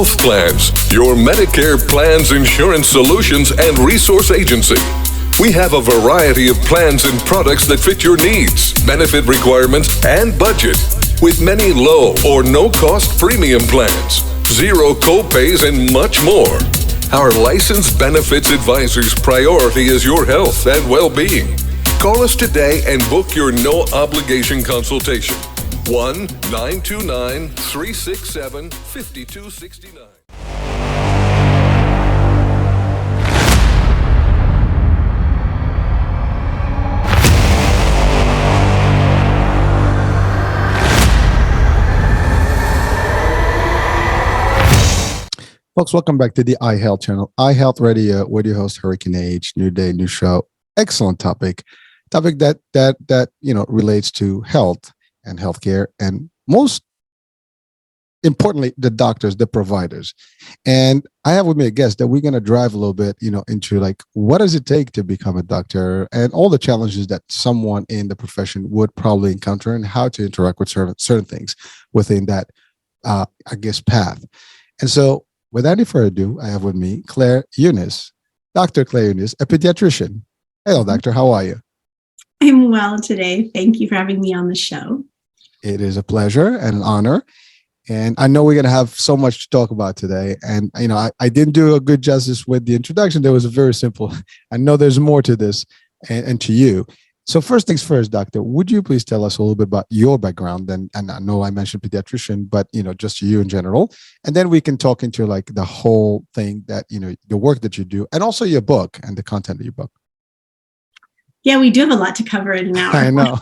Health Plans, your Medicare plans, insurance solutions, and resource agency. We have a variety of plans and products that fit your needs, benefit requirements, and budget, with many low or no-cost premium plans, zero co-pays, and much more. Our licensed benefits advisor's priority is your health and well-being. Call us today and book your no-obligation consultation. 1-929-367-5269. Folks, welcome back to the iHealth channel, iHealth Radio, with your host, Hurricane H. New day, new show. Excellent topic that relates to health and healthcare, and most importantly, the doctors, the providers. And I have with me a guest that we're going to drive a little bit, into like, what does it take to become a doctor, and all the challenges that someone in the profession would probably encounter, and how to interact with certain things within that, path. And so, without any further ado, I have with me Claire Eunice, Dr. Claire Eunice, a pediatrician. Hello, doctor. How are you? I'm well today. Thank you for having me on the show. It is a pleasure and an honor. And I know we're going to have so much to talk about today. And, I didn't do a good justice with the introduction. There was a very simple, I know there's more to this and to you. So first things first, doctor, would you please tell us a little bit about your background? And I know I mentioned pediatrician, but, just you in general. And then we can talk into like the whole thing that, the work that you do, and also your book and the content of your book. Yeah, we do have a lot to cover in an hour. I know.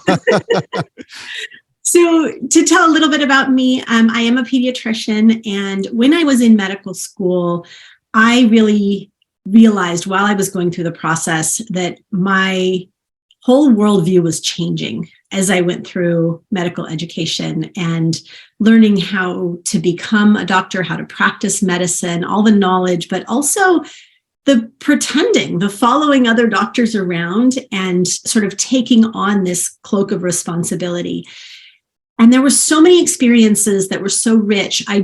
So to tell a little bit about me, I am a pediatrician. And when I was in medical school, I really realized while I was going through the process that my whole worldview was changing as I went through medical education and learning how to become a doctor, how to practice medicine, all the knowledge, but also the pretending, the following other doctors around and sort of taking on this cloak of responsibility. And there were so many experiences that were so rich, I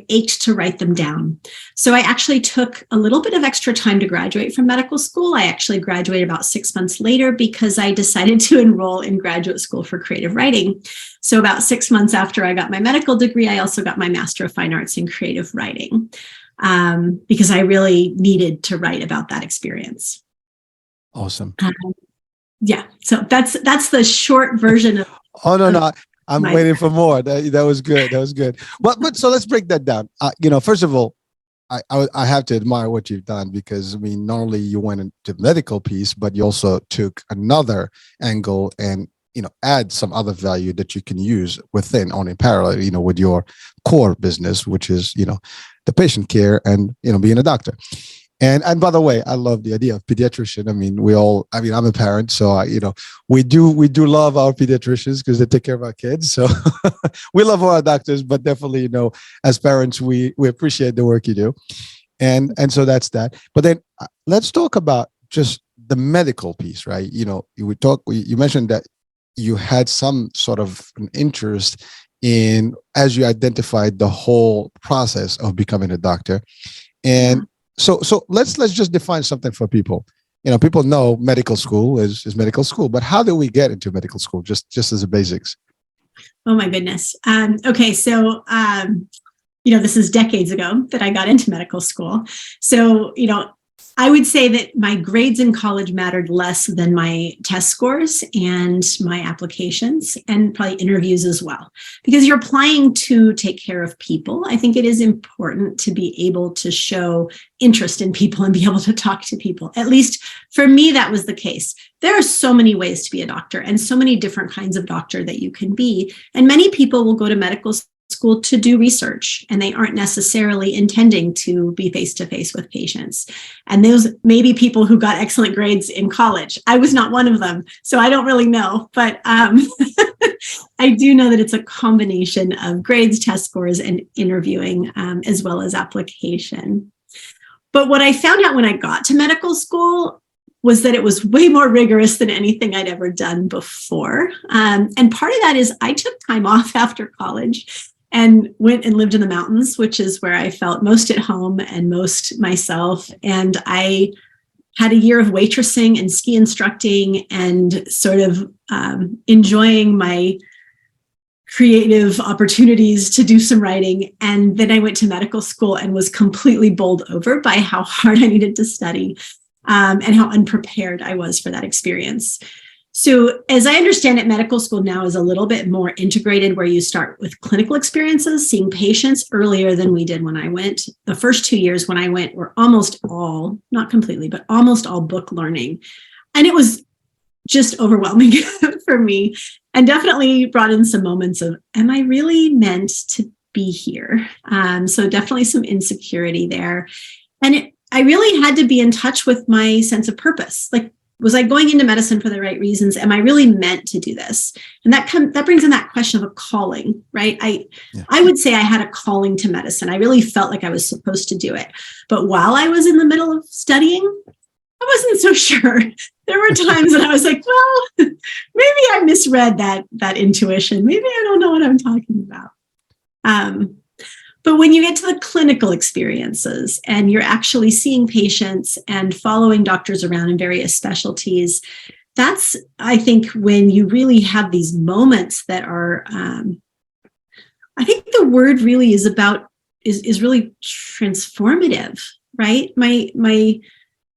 ached to write them down. So I actually took a little bit of extra time to graduate from medical school. I actually graduated about 6 months later because I decided to enroll in graduate school for creative writing. So about 6 months after I got my medical degree, I also got my Master of Fine Arts in creative writing because I really needed to write about that experience. Awesome. So that's the short version of. Oh, no. I'm waiting for more. That was good. That was good. But so let's break that down. First of all, I have to admire what you've done, because not only you went into the medical piece, but you also took another angle and add some other value that you can use within on in parallel, with your core business, which is the patient care and being a doctor. And by the way, I love the idea of pediatrician. I'm a parent, so we do love our pediatricians because they take care of our kids. So we love our doctors, but definitely, as parents, we appreciate the work you do. And so that's that. But then let's talk about just the medical piece, right? You mentioned that you had some sort of an interest in, as you identified the whole process of becoming a doctor. And So let's just define something for people. People know medical school is medical school, but how do we get into medical school? Just as the basics. Oh my goodness. Okay, so this is decades ago that I got into medical school. So I would say that my grades in college mattered less than my test scores and my applications, and probably interviews as well. Because you're applying to take care of people, I think it is important to be able to show interest in people and be able to talk to people. At least for me, that was the case. There are so many ways to be a doctor and so many different kinds of doctor that you can be. And many people will go to medical school to do research, and they aren't necessarily intending to be face-to-face with patients. And those may be people who got excellent grades in college. I was not one of them, so I don't really know. But I do know that it's a combination of grades, test scores, and interviewing, as well as application. But what I found out when I got to medical school was that it was way more rigorous than anything I'd ever done before. And part of that is I took time off after college. and went and lived in the mountains, which is where I felt most at home and most myself. And I had a year of waitressing and ski instructing and sort of enjoying my creative opportunities to do some writing. And then I went to medical school and was completely bowled over by how hard I needed to study and how unprepared I was for that experience. So as I understand it, medical school now is a little bit more integrated, where you start with clinical experiences, seeing patients earlier than we did when I went. The first 2 years when I went were almost all, not completely, but almost all book learning. And it was just overwhelming for me, and definitely brought in some moments of, am I really meant to be here? So definitely some insecurity there. And I really had to be in touch with my sense of purpose. Like, was I going into medicine for the right reasons? Am I really meant to do this? And that brings in that question of a calling, right? I would say I had a calling to medicine. I really felt like I was supposed to do it. But while I was in the middle of studying, I wasn't so sure. There were times that I was like, well, maybe I misread that intuition. Maybe I don't know what I'm talking about. But when you get to the clinical experiences and you're actually seeing patients and following doctors around in various specialties, that's, I think, when you really have these moments that are, I think the word really is really transformative, right?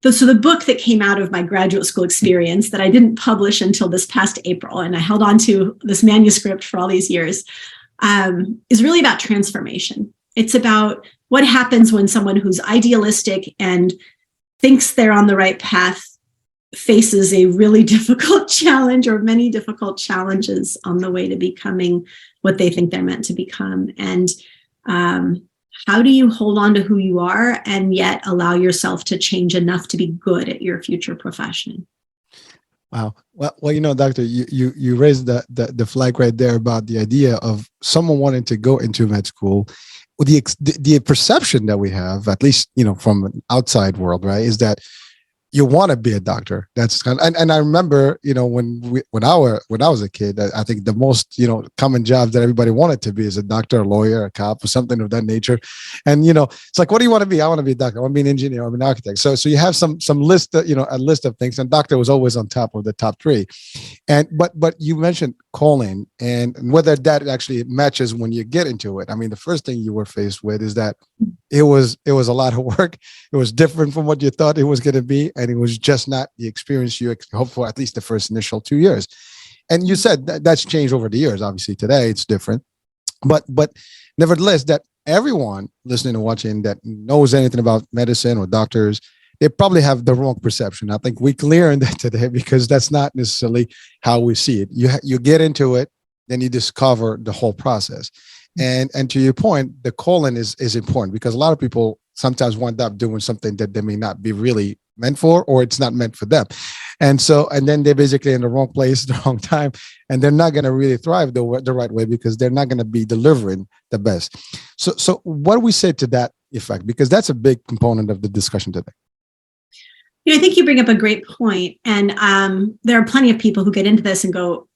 So the book that came out of my graduate school experience that I didn't publish until this past April, and I held on to this manuscript for all these years, is really about transformation. It's about what happens when someone who's idealistic and thinks they're on the right path faces a really difficult challenge, or many difficult challenges on the way to becoming what they think they're meant to become. And how do you hold on to who you are and yet allow yourself to change enough to be good at your future profession? Wow. Well, doctor, you raised the flag right there about the idea of someone wanting to go into med school. The perception that we have, at least, from an outside world, right, is that you want to be a doctor. That's kind of, and I remember, when I was a kid, I think the most, common job that everybody wanted to be is a doctor, a lawyer, a cop, or something of that nature. And, it's like, what do you want to be? I want to be a doctor. I want to be an engineer. I want to be an architect. So you have some list, a list of things, and doctor was always on top of the top three. And, but you mentioned calling, and whether that actually matches when you get into it. I mean, the first thing you were faced with is that it was a lot of work. It was different from what you thought it was going to be. And it was just not the experience you hoped for, at least the first initial 2 years. And you said that's changed over the years. Obviously, today it's different. But nevertheless, that everyone listening and watching that knows anything about medicine or doctors, they probably have the wrong perception. I think we learned that today, because that's not necessarily how we see it. You get into it, then you discover the whole process. And to your point, the calling is important, because a lot of people sometimes wind up doing something that they may not be really meant for, or it's not meant for them. And then they're basically in the wrong place, the wrong time, and they're not going to really thrive the right way, because they're not going to be delivering the best. So what do we say to that effect? Because that's a big component of the discussion today. I think you bring up a great point. And there are plenty of people who get into this and go,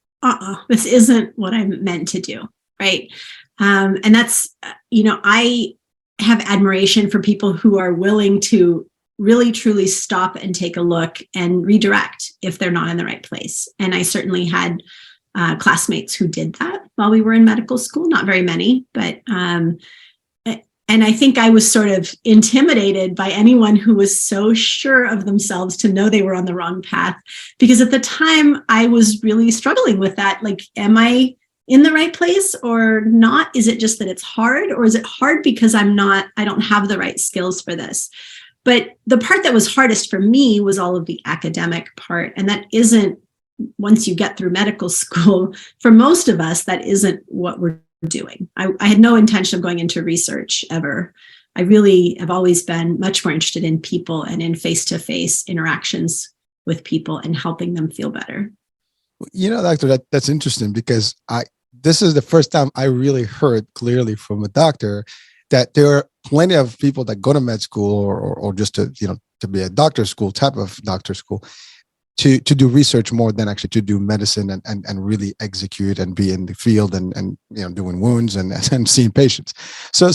this isn't what I'm meant to do. Right. And that's, I have admiration for people who are willing to really, truly stop and take a look and redirect if they're not in the right place. And I certainly had classmates who did that while we were in medical school, not very many, but and I think I was sort of intimidated by anyone who was so sure of themselves to know they were on the wrong path, because at the time I was really struggling with that. Like, am I in the right place or not? Is it just that it's hard, or is it hard because I don't have the right skills for this? But the part that was hardest for me was all of the academic part. And that isn't, once you get through medical school, for most of us, that isn't what we're doing. I had no intention of going into research ever. I really have always been much more interested in people and in face-to-face interactions with people and helping them feel better. Doctor, that's interesting, because this is the first time I really heard clearly from a doctor that there are plenty of people that go to med school or just to be a doctor school, type of doctor school, to do research more than actually to do medicine and really execute and be in the field and doing wounds and seeing patients. So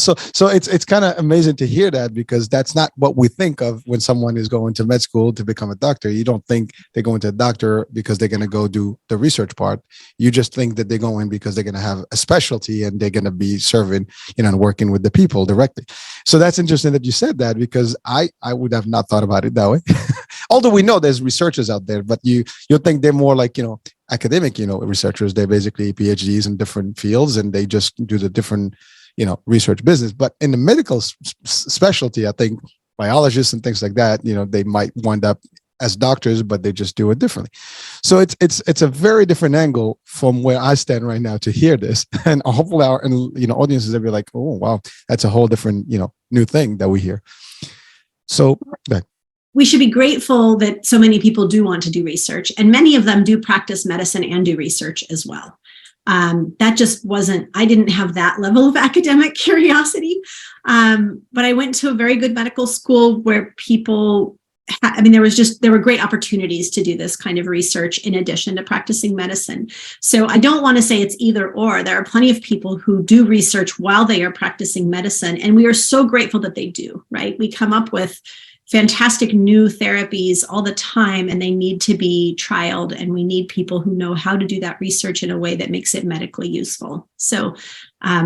it's kind of amazing to hear that, because that's not what we think of when someone is going to med school to become a doctor. You don't think they're going to a doctor because they're going to go do the research part. You just think that they're going because they're going to have a specialty and they're going to be serving, and working with the people directly. So that's interesting that you said that, because I would have not thought about it that way. Although we know there's researchers out there, but you think they're more like, academic, researchers. They're basically PhDs in different fields and they just do the different, research business. But in the medical specialty, I think biologists and things like that, they might wind up as doctors, but they just do it differently. So it's a very different angle from where I stand right now to hear this. And hopefully our audiences will be like, oh, wow, that's a whole different, new thing that we hear. So we should be grateful that so many people do want to do research, and many of them do practice medicine and do research as well. That just I didn't have that level of academic curiosity. But I went to a very good medical school where people, there were great opportunities to do this kind of research in addition to practicing medicine. So I don't want to say it's either or. There are plenty of people who do research while they are practicing medicine, and we are so grateful that they do, right? We come up with fantastic new therapies all the time, and they need to be trialed, and we need people who know how to do that research in a way that makes it medically useful. So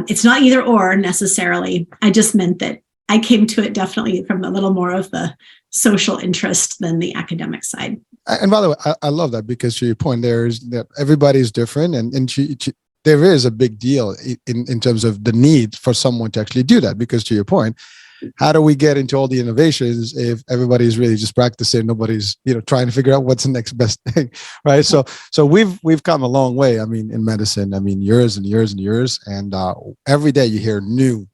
it's not either or necessarily. I just meant that I came to it definitely from a little more of the social interest than the academic side. And by the way, I love that, because to your point, everybody's different, and there is a big deal in terms of the need for someone to actually do that, because to your point, how do we get into all the innovations if everybody's really just practicing? Nobody's, trying to figure out what's the next best thing, right? So we've come a long way. In medicine, years and years and years, and every day you hear new,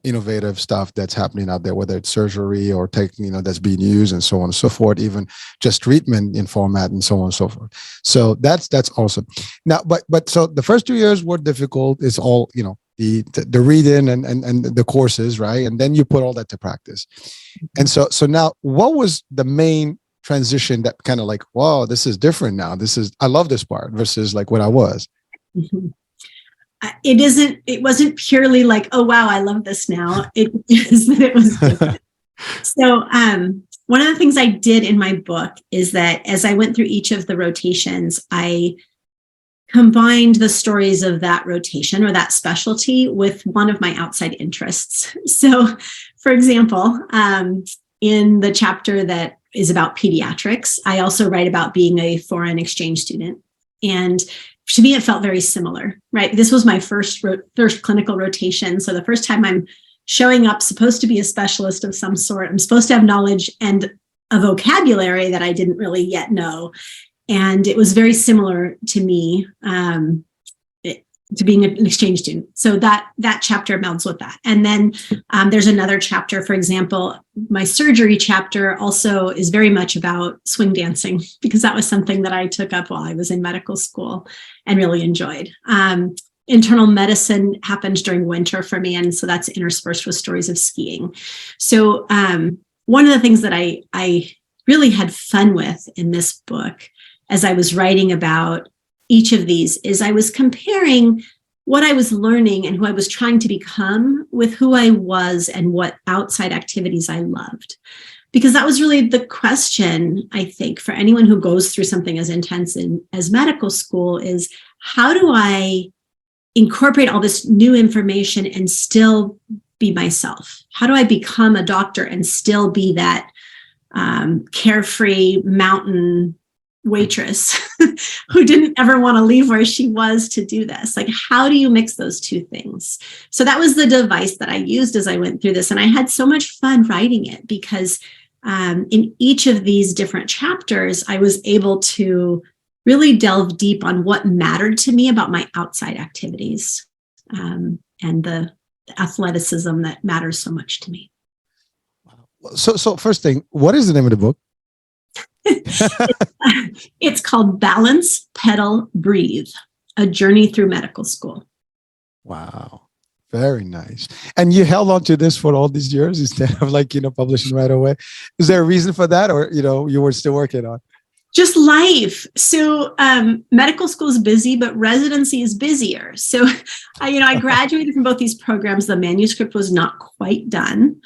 innovative stuff that's happening out there, whether it's surgery or that's being used and so on and so forth, even just treatment in format and so on and so forth. So that's awesome. Now, but so the first 2 years were difficult. It's all, the reading and the courses, right? And then you put all that to practice. And so now, what was the main transition that kind of like, wow, this is different now. I love this part versus like what I was. Mm-hmm. It wasn't purely like, oh, wow, I love this now. It was different. So one of the things I did in my book is that as I went through each of the rotations, I combined the stories of that rotation or that specialty with one of my outside interests. So, for example, in the chapter that is about pediatrics, I also write about being a foreign exchange student. And to me, it felt very similar, right? This was my first clinical rotation. So the first time I'm showing up, supposed to be a specialist of some sort, I'm supposed to have knowledge and a vocabulary that I didn't really yet know. And it was very similar to me to being an exchange student. So that chapter melds with that. And then there's another chapter, for example, my surgery chapter also is very much about swing dancing, because that was something that I took up while I was in medical school and really enjoyed. Internal medicine happened during winter for me, and so that's interspersed with stories of skiing. So one of the things that I really had fun with in this book as I was writing about each of these is I was comparing what I was learning and who I was trying to become with who I was and what outside activities I loved. Because that was really the question, I think, for anyone who goes through something as intense as medical school is, how do I incorporate all this new information and still be myself? How do I become a doctor and still be that carefree mountain waitress who didn't ever want to leave where she was to do this? Like, how do you mix those two things? So that was the device that I used as I went through this. And I had so much fun writing it because in each of these different chapters, I was able to really delve deep on what mattered to me about my outside activities and the athleticism that matters so much to me. So first thing, what is the name of the book? It's called Balance, Pedal, Breathe, A Journey Through Medical School. Wow. Very nice. And you held on to this for all these years instead of publishing right away. Is there a reason for that, or, you were still working on? Just life. So medical school is busy, but residency is busier. So, I graduated from both these programs. The manuscript was not quite done.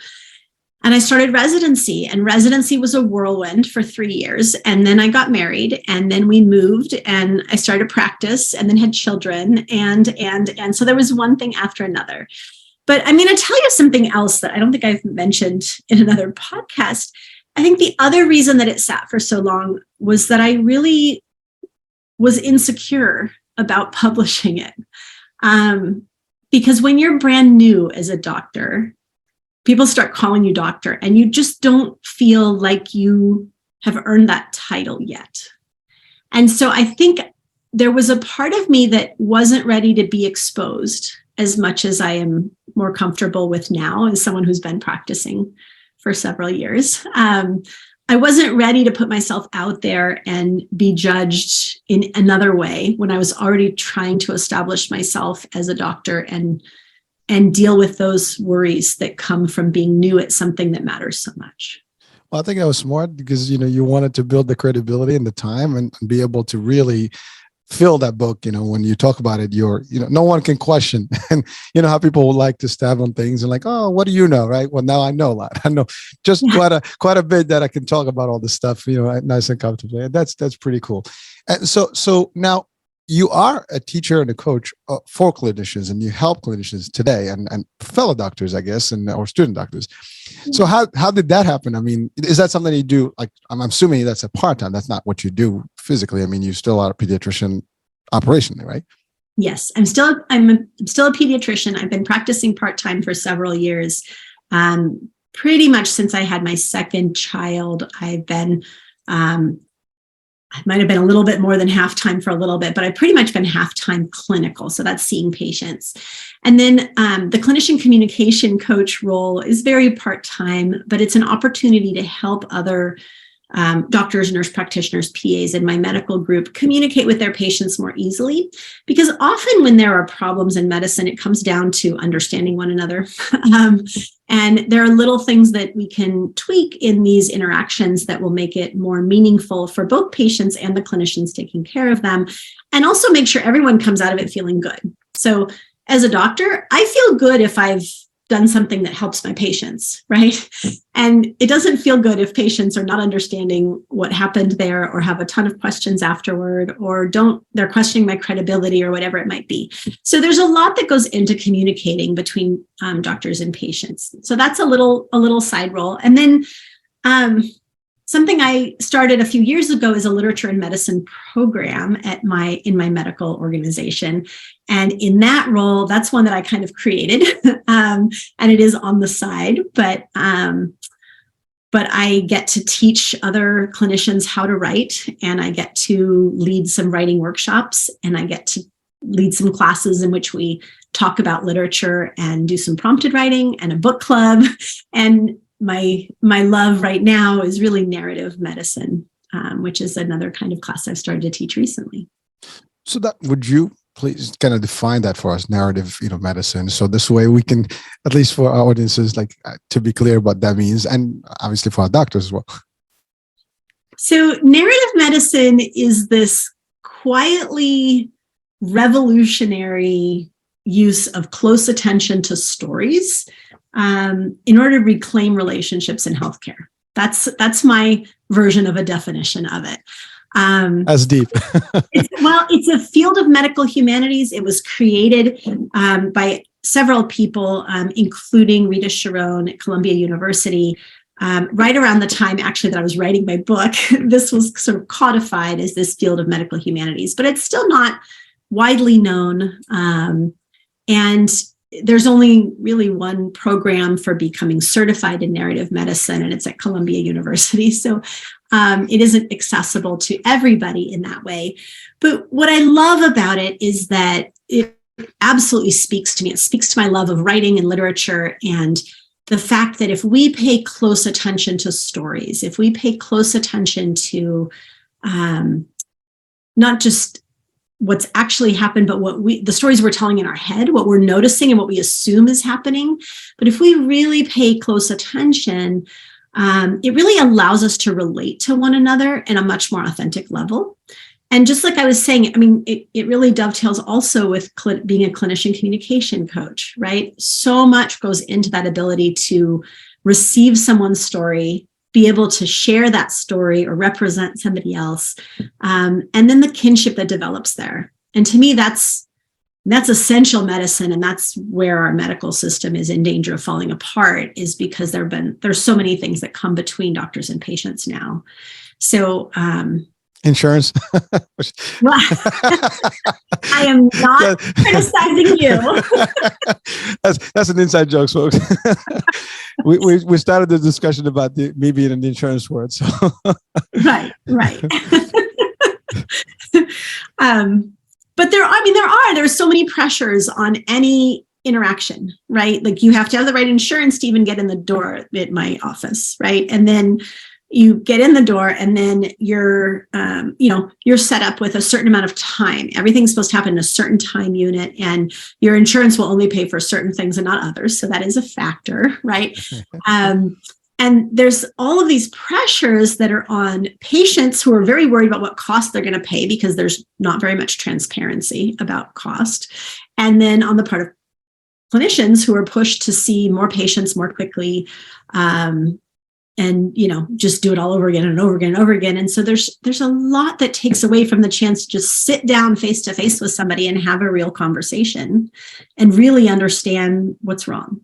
And I started residency, and residency was a whirlwind for 3 years. And then I got married, and then we moved, and I started practice, and then had children, and so there was one thing after another. But I'm going to tell you something else that I don't think I've mentioned in another podcast. I think the other reason that it sat for so long was that I really was insecure about publishing it. Because when you're brand new as a doctor, people start calling you doctor, and you just don't feel like you have earned that title yet. And so I think there was a part of me that wasn't ready to be exposed as much as I am more comfortable with now as someone who's been practicing for several years. I wasn't ready to put myself out there and be judged in another way when I was already trying to establish myself as a doctor and deal with those worries that come from being new at something that matters so much. Well, I think that was smart because, you wanted to build the credibility and the time and be able to really fill that book. When you talk about it, no one can question. And how people would like to stab on things and like, oh, what do you know? Right. Well, now I know a lot. I know just quite a bit that I can talk about all this stuff, nice and comfortably. And that's pretty cool. And so now you are a teacher and a coach for clinicians, and you help clinicians today and fellow doctors, I guess, or student doctors. So how did that happen? I mean, is that something you do? Like, I'm assuming that's a part-time. That's not what you do physically. I mean, you still are a pediatrician operationally, right? Yes, I'm still a pediatrician. I've been practicing part-time for several years. Pretty much since I had my second child, I've been, I might have been a little bit more than half-time for a little bit, but I've pretty much been half-time clinical. So that's seeing patients. And then the clinician communication coach role is very part-time, but it's an opportunity to help other doctors, nurse practitioners, PAs in my medical group communicate with their patients more easily. Because often when there are problems in medicine, it comes down to understanding one another. And there are little things that we can tweak in these interactions that will make it more meaningful for both patients and the clinicians taking care of them, and also make sure everyone comes out of it feeling good. So as a doctor, I feel good if I've done something that helps my patients, right? And it doesn't feel good if patients are not understanding what happened there, or have a ton of questions afterward, or they're questioning my credibility or whatever it might be. So there's a lot that goes into communicating between doctors and patients. So that's a little side role. And then something I started a few years ago is a literature and medicine program in my medical organization. And in that role, that's one that I kind of created, and it is on the side, but I get to teach other clinicians how to write, and I get to lead some writing workshops, and I get to lead some classes in which we talk about literature and do some prompted writing and a book club. And my love right now is really narrative medicine, which is another kind of class I've started to teach recently. So would you please kind of define that for us, narrative, medicine. So this way we can, at least for our audiences, to be clear what that means, and obviously for our doctors as well. So narrative medicine is this quietly revolutionary use of close attention to stories in order to reclaim relationships in healthcare. That's my version of a definition of it. That's deep. It's a field of medical humanities. It was created by several people, including Rita Sharon at Columbia University. Right around the time, actually, that I was writing my book, this was sort of codified as this field of medical humanities, but it's still not widely known. And there's only really one program for becoming certified in narrative medicine, and it's at Columbia University. So it isn't accessible to everybody in that way. But what I love about it is that it absolutely speaks to me. It speaks to my love of writing and literature, and the fact that if we pay close attention to stories, if we pay close attention to not just what's actually happened, but the stories we're telling in our head, what we're noticing and what we assume is happening. But if we really pay close attention, it really allows us to relate to one another in a much more authentic level. And just like I was saying, I mean, it really dovetails also with being a clinician communication coach, right? So much goes into that ability to receive someone's story, be able to share that story or represent somebody else, and then the kinship that develops there. And to me, that's essential medicine, and that's where our medical system is in danger of falling apart, is because there's so many things that come between doctors and patients now. So insurance. Well, I am not criticizing you. That's an inside joke, folks. we started the discussion about me being in the insurance world. So right. But there's so many pressures on any interaction, right? Like you have to have the right insurance to even get in the door at my office, right? And then you get in the door, and then you're set up with a certain amount of time. Everything's supposed to happen in a certain time unit, and your insurance will only pay for certain things and not others. So that is a factor, right? And there's all of these pressures that are on patients who are very worried about what cost they're going to pay, because there's not very much transparency about cost. And then on the part of clinicians who are pushed to see more patients more quickly, and just do it all over again and over again and over again. And so there's a lot that takes away from the chance to just sit down face to face with somebody and have a real conversation and really understand what's wrong.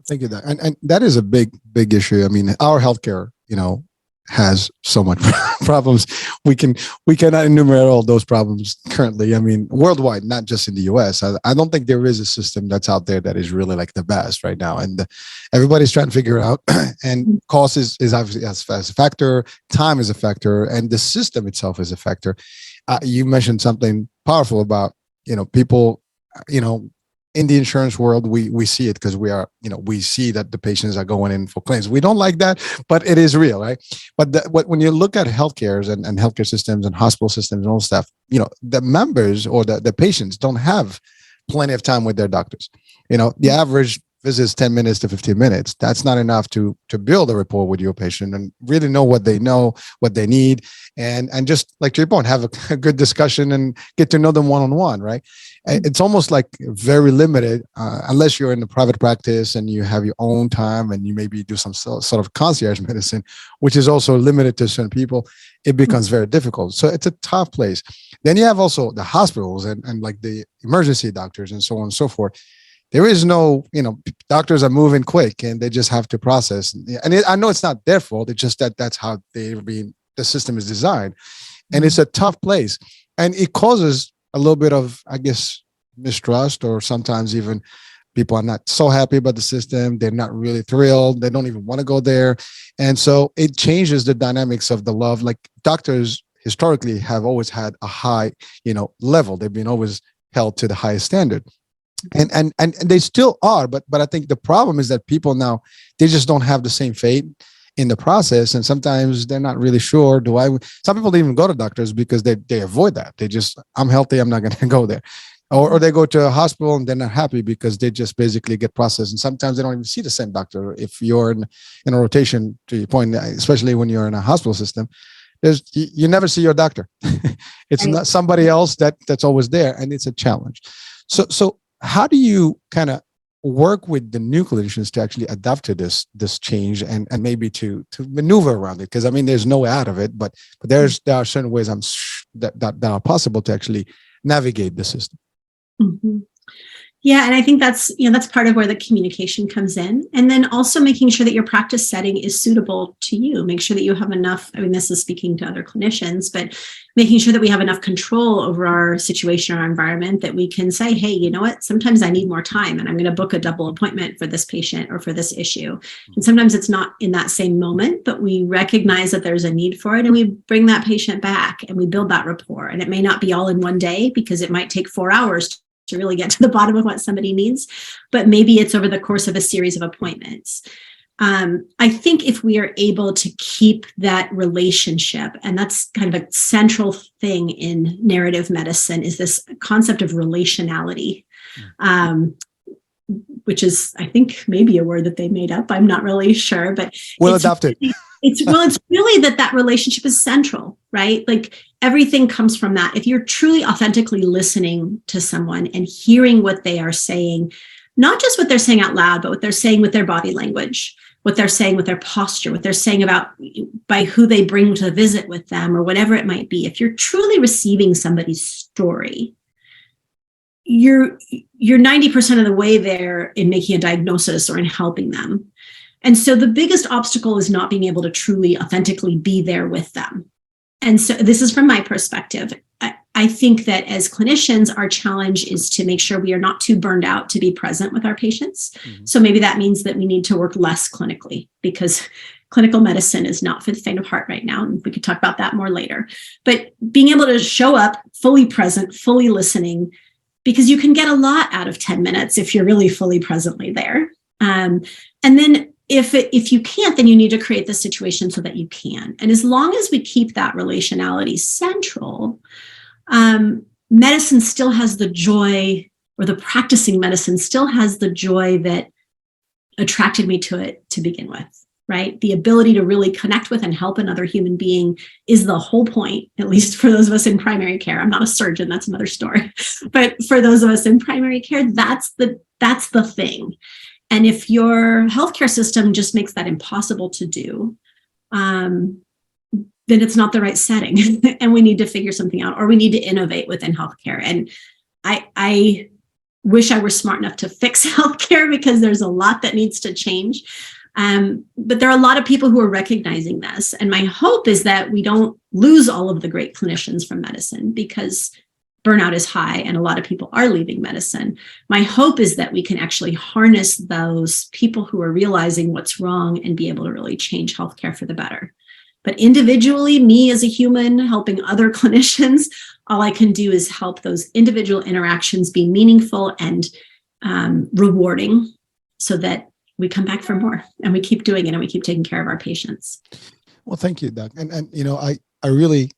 Thank you. And that is a big issue. I mean, our healthcare, has so much problems. We cannot enumerate all those problems currently. I mean, worldwide, not just in the US. I don't think there is a system that's out there that is really like the best right now. And everybody's trying to figure it out. And cost is obviously as a factor. Time is a factor, and the system itself is a factor. You mentioned something powerful about people. In the insurance world, we see it because we see that the patients are going in for claims. We don't like that, but it is real, right? But when you look at healthcare and healthcare systems and hospital systems and all stuff, the members or the patients don't have plenty of time with their doctors. The average visit is 10 minutes to 15 minutes. That's not enough to build a rapport with your patient and really know, what they need, and just like to your point, have a good discussion and get to know them one-on-one, right? It's almost like very limited, unless you're in a private practice and you have your own time and you maybe do some sort of concierge medicine, which is also limited to certain people. It becomes very difficult. So it's a tough place. Then you have also the hospitals and like the emergency doctors and so on and so forth. There is no, doctors are moving quick and they just have to process. And I know it's not their fault. It's just that's how the system is designed. And it's a tough place. And it causes a little bit of, I guess, mistrust, or sometimes even people are not so happy about the system. They're not really thrilled. They don't even want to go there. And so it changes the dynamics of the love. Like doctors historically have always had a high, level. They've been always held to the highest standard. And they still are, but I think the problem is that people now, they just don't have the same faith in the process, and sometimes they're not really sure. Some people don't even go to doctors because they avoid that. They just, I'm healthy, I'm not going to go there, or they go to a hospital and they're not happy because they just basically get processed. And sometimes they don't even see the same doctor. If you're in a rotation, to your point, especially when you're in a hospital system, you never see your doctor. It's not somebody else that's always there, and it's a challenge. So how do you kind of work with the new clinicians to actually adapt to this change and maybe to maneuver around it? Because I mean, there's no way out of it, but there are certain ways that are possible to actually navigate the system. Mm-hmm. Yeah, and I think that's part of where the communication comes in. And then also making sure that your practice setting is suitable to you. Make sure that you have enough, I mean, this is speaking to other clinicians, but making sure that we have enough control over our situation, our environment, that we can say, hey, you know what, sometimes I need more time and I'm going to book a double appointment for this patient or for this issue. And sometimes it's not in that same moment, but we recognize that there's a need for it, and we bring that patient back and we build that rapport. And it may not be all in one day, because it might take 4 hours to really get to the bottom of what somebody needs, but maybe it's over the course of a series of appointments. I think if we are able to keep that relationship, and that's kind of a central thing in narrative medicine, is this concept of relationality. which is, I think, maybe a word that they made up. I'm not really sure, but well adopted. It's really that relationship is central, right? Like everything comes from that. If you're truly authentically listening to someone and hearing what they are saying, not just what they're saying out loud, but what they're saying with their body language, what they're saying with their posture, what they're saying about by who they bring to visit with them, or whatever it might be. If you're truly receiving somebody's story, you're 90% of the way there in making a diagnosis or in helping them. And so the biggest obstacle is not being able to truly authentically be there with them. And so this is from my perspective. I think that as clinicians, our challenge is to make sure we are not too burned out to be present with our patients. Mm-hmm. So maybe that means that we need to work less clinically, because clinical medicine is not for the faint of heart right now. And we could talk about that more later. But being able to show up fully present, fully listening, because you can get a lot out of 10 minutes if you're really fully presently there. And then if you can't, then you need to create the situation so that you can. And as long as we keep that relationality central, medicine still has the joy, or the practicing medicine still has the joy that attracted me to it to begin with, right? The ability to really connect with and help another human being is the whole point, at least for those of us in primary care. I'm not a surgeon, that's another story. But for those of us in primary care, that's the thing. And if your healthcare system just makes that impossible to do, then it's not the right setting. And we need to figure something out, or we need to innovate within healthcare. And I wish I were smart enough to fix healthcare, because there's a lot that needs to change. But there are a lot of people who are recognizing this. And my hope is that we don't lose all of the great clinicians from medicine, because burnout is high and a lot of people are leaving medicine. My hope is that we can actually harness those people who are realizing what's wrong and be able to really change healthcare for the better. But individually, me as a human helping other clinicians, all I can do is help those individual interactions be meaningful and rewarding, so that we come back for more and we keep doing it and we keep taking care of our patients. Well, thank you, Doc. And you know, I really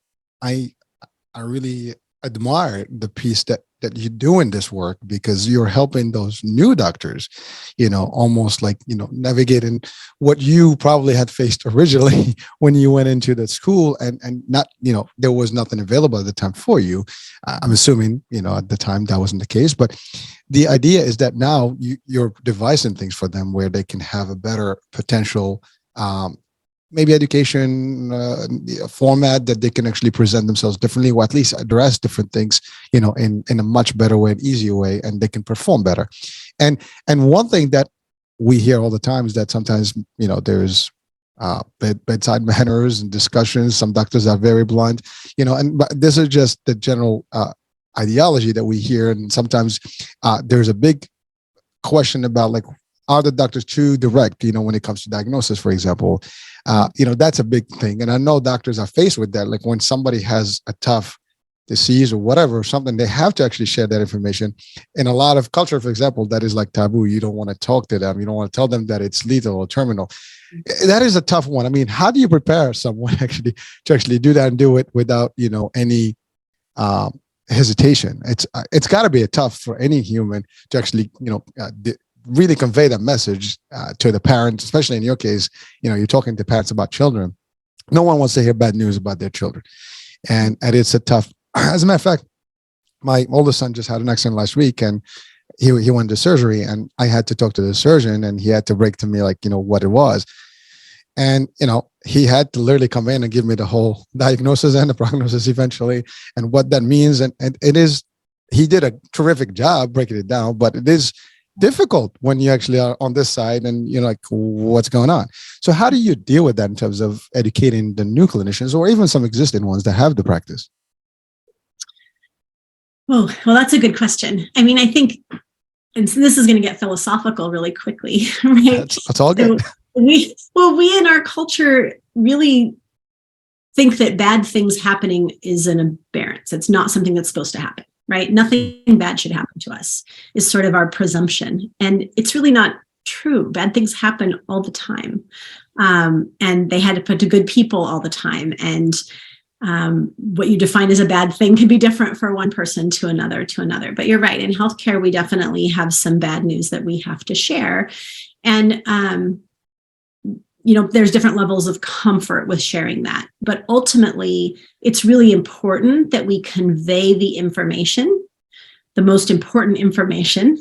admire the piece that you do in this work, because you're helping those new doctors, you know, almost like, you know, navigating what you probably had faced originally when you went into the school, and not, you know, there was nothing available at the time for you. I'm assuming, you know, at the time that wasn't the case, but the idea is that now you're devising things for them where they can have a better potential, maybe education format that they can actually present themselves differently, or at least address different things, you know, in a much better way, an easier way, and they can perform better. And one thing that we hear all the time is that sometimes, you know, there's bedside manners and discussions. Some doctors are very blunt, you know, but this is just the general ideology that we hear. And sometimes there's a big question about, like, are the doctors too direct, you know, when it comes to diagnosis, for example? You know, that's a big thing. And I know doctors are faced with that. Like when somebody has a tough disease or whatever, or something, they have to actually share that information. In a lot of culture, for example, that is like taboo. You don't want to talk to them. You don't want to tell them that it's lethal or terminal. That is a tough one. I mean, how do you prepare someone to actually do that and do it without, you know, any hesitation? It's got to be tough for any human to actually, you know, really convey that message to the parents, especially in your case. You know, you're talking to parents about children. No one wants to hear bad news about their children. And it's a tough, as a matter of fact, my oldest son just had an accident last week, and he went to surgery, and I had to talk to the surgeon, and he had to break to me, like, you know, what it was. And, you know, he had to literally come in and give me the whole diagnosis and the prognosis eventually, and what that means. And it is, he did a terrific job breaking it down, but it is difficult when you actually are on this side and you're like, what's going on? So how do you deal with that in terms of educating the new clinicians, or even some existing ones that have the practice? Well, that's a good question. I mean, I think, and so this is going to get philosophical really quickly, right? That's all good. So we in our culture really think that bad things happening is an aberrance. It's not something that's supposed to happen. Right? Nothing bad should happen to us is sort of our presumption. And it's really not true. Bad things happen all the time. And they had to put to good people all the time. And what you define as a bad thing can be different for one person to another. But you're right. In healthcare, we definitely have some bad news that we have to share. And, there's different levels of comfort with sharing that. But ultimately, it's really important that we convey the information, the most important information,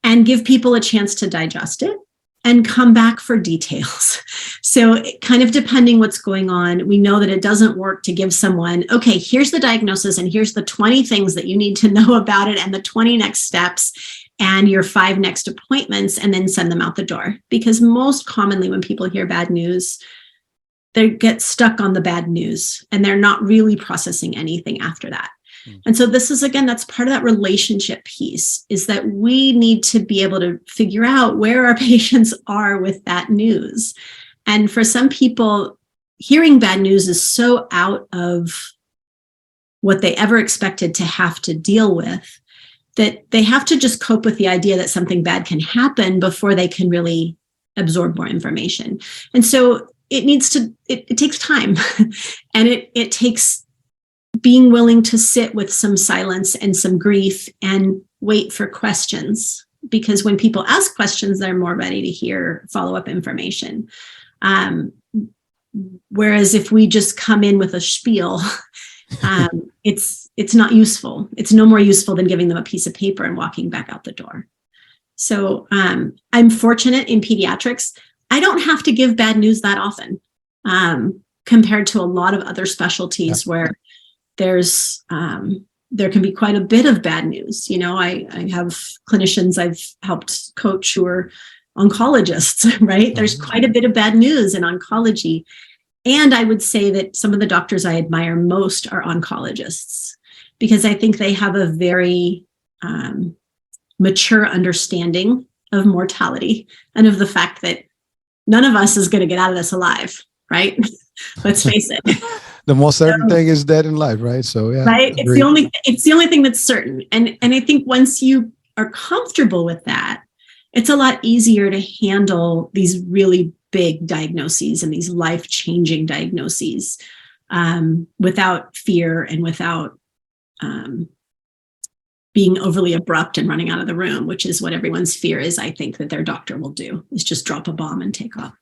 and give people a chance to digest it and come back for details. So kind of depending what's going on, we know that it doesn't work to give someone, okay, here's the diagnosis and here's the 20 things that you need to know about it and the 20 next steps and your 5 next appointments, and then send them out the door. Because most commonly when people hear bad news, they get stuck on the bad news and they're not really processing anything after that. And so this is, again, that's part of that relationship piece, is that we need to be able to figure out where our patients are with that news. And for some people, hearing bad news is so out of what they ever expected to have to deal with that they have to just cope with the idea that something bad can happen before they can really absorb more information. And so it takes time and it takes being willing to sit with some silence and some grief and wait for questions, because when people ask questions, they're more ready to hear follow-up information. Whereas if we just come in with a spiel, it's not useful. It's no more useful than giving them a piece of paper and walking back out the door. So I'm fortunate in pediatrics. I don't have to give bad news that often compared to a lot of other specialties where there can be quite a bit of bad news. I have clinicians I've helped coach who are oncologists, right? There's quite a bit of bad news in oncology. And I would say that some of the doctors I admire most are oncologists, because I think they have a very mature understanding of mortality and of the fact that none of us is going to get out of this alive, right? Let's face it. The most certain thing is dead in life, right? So yeah, right. It's the only thing that's certain. And I think once you are comfortable with that, it's a lot easier to handle these really big diagnoses and these life-changing diagnoses without fear and without being overly abrupt and running out of the room, which is what everyone's fear is. I think that their doctor will do is just drop a bomb and take off.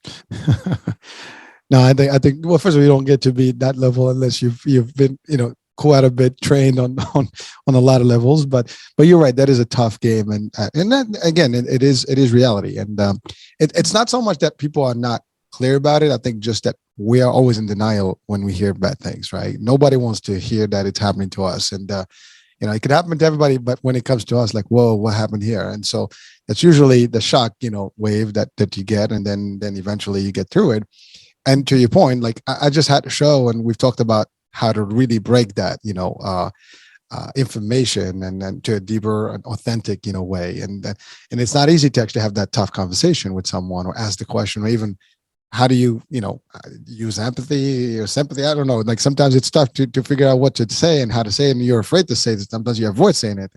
No, I think. Well, first of all, you don't get to be that level unless you've been, quite a bit trained on a lot of levels. But you're right, that is a tough game, and that, again, it is reality, and it's not so much that people are not clear about it. I think just that we are always in denial when we hear bad things, right? Nobody wants to hear that it's happening to us, and it could happen to everybody, but when it comes to us, like, whoa, what happened here? And so that's usually the shock, wave that you get, and then eventually you get through it. And to your point, like I just had to show, and we've talked about how to really break that, information and to a deeper and authentic, way. And it's not easy to actually have that tough conversation with someone or ask the question, or even how do you, use empathy or sympathy? I don't know. Like sometimes it's tough to figure out what to say and how to say it, and you're afraid to say it. Sometimes you avoid saying it.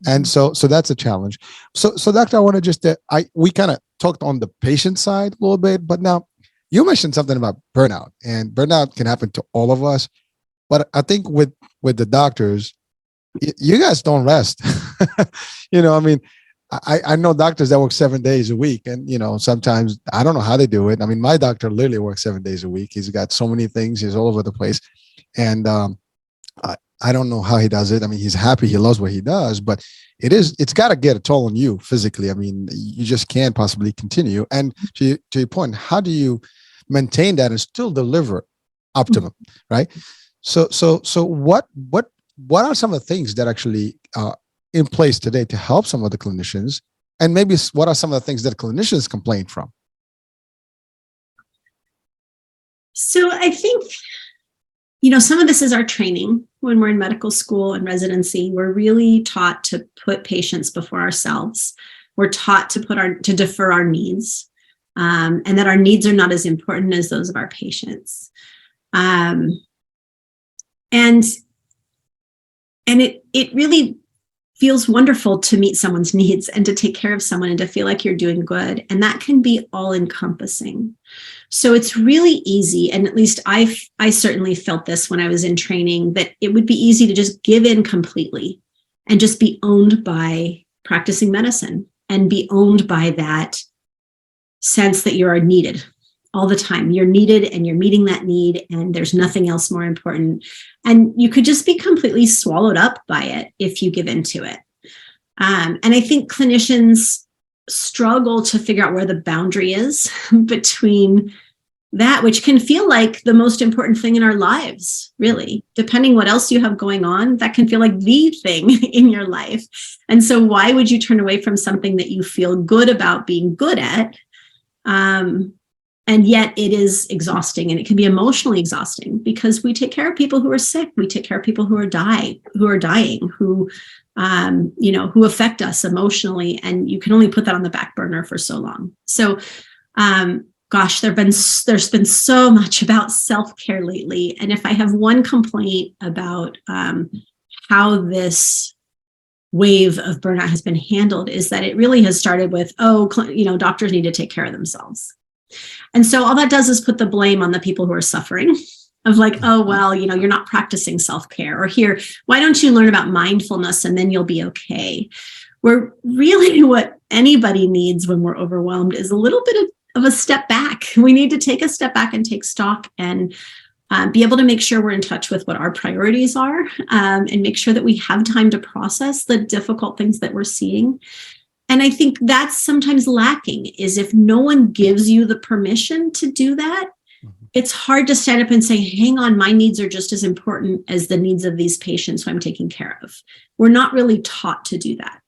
And so that's a challenge. So Doctor, I want to just, we kind of talked on the patient side a little bit, but now, you mentioned something about burnout, and burnout can happen to all of us. But I think with the doctors, you guys don't rest. I know doctors that work 7 days a week, and sometimes I don't know how they do it. I mean, my doctor literally works 7 days a week. He's got so many things. He's all over the place, and I don't know how he does it. I mean, he's happy. He loves what he does, but it's got to get a toll on you physically. I mean, you just can't possibly continue. And to your point, how do you maintain that and still deliver optimum, right? So what are some of the things that actually are in place today to help some of the clinicians, and maybe what are some of the things that clinicians complain from? So I think, some of this is our training. When we're in medical school and residency, we're really taught to put patients before ourselves. We're taught to defer our needs. And that our needs are not as important as those of our patients. And it really feels wonderful to meet someone's needs and to take care of someone and to feel like you're doing good. And that can be all encompassing. So it's really easy. And at least I certainly felt this when I was in training, that it would be easy to just give in completely and just be owned by practicing medicine and be owned by that sense that you are needed all the time. You're needed and you're meeting that need, and there's nothing else more important. And you could just be completely swallowed up by it if you give into it. And I think clinicians struggle to figure out where the boundary is between that, which can feel like the most important thing in our lives, really. Depending what else you have going on, that can feel like the thing in your life. And so why would you turn away from something that you feel good about being good at? And yet it is exhausting, and it can be emotionally exhausting, because we take care of people who are sick. We take care of people who are dying, who affect us emotionally. And you can only put that on the back burner for so long. So, gosh, there's been so much about self-care lately. And if I have one complaint about how this wave of burnout has been handled, is that it really has started with, doctors need to take care of themselves. And so all that does is put the blame on the people who are suffering, of like, you're not practicing self-care, or here, why don't you learn about mindfulness and then you'll be okay? Where really what anybody needs when we're overwhelmed is a little bit of a step back. We need to take a step back and take stock and be able to make sure we're in touch with what our priorities are, and make sure that we have time to process the difficult things that we're seeing. And I think that's sometimes lacking, is if no one gives you the permission to do that, it's hard to stand up and say, hang on, my needs are just as important as the needs of these patients who I'm taking care of. We're not really taught to do that.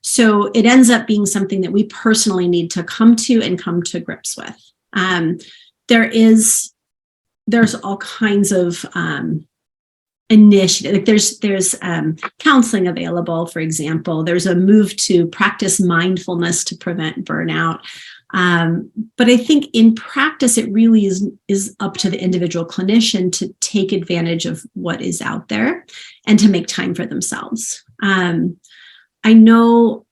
So it ends up being something that we personally need to come to grips with. There's all kinds of initiative. Like there's counseling available, for example. There's a move to practice mindfulness to prevent burnout. But I think in practice, it really is up to the individual clinician to take advantage of what is out there and to make time for themselves. I know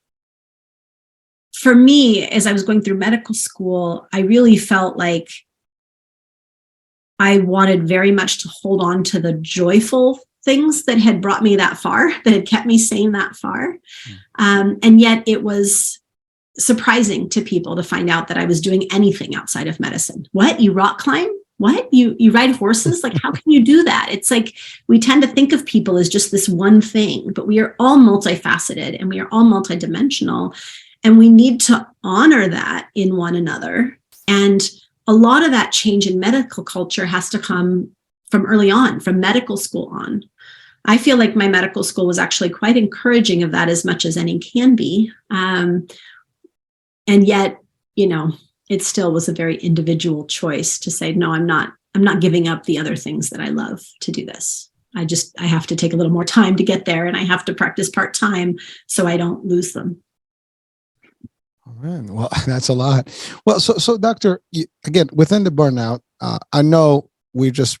for me, as I was going through medical school, I really felt like I wanted very much to hold on to the joyful things that had brought me that far, that had kept me sane that far. And yet it was surprising to people to find out that I was doing anything outside of medicine. What? You rock climb? What? You ride horses? Like, how can you do that? It's like we tend to think of people as just this one thing, but we are all multifaceted and we are all multidimensional. And we need to honor that in one another. And a lot of that change in medical culture has to come from early on, from medical school on. I feel like my medical school was actually quite encouraging of that, as much as any can be. And yet, it still was a very individual choice to say, no, I'm not giving up the other things that I love to do this. I have to take a little more time to get there, and I have to practice part-time so I don't lose them. Man, well, that's a lot. Well, so doctor, again, within the burnout, I know we're just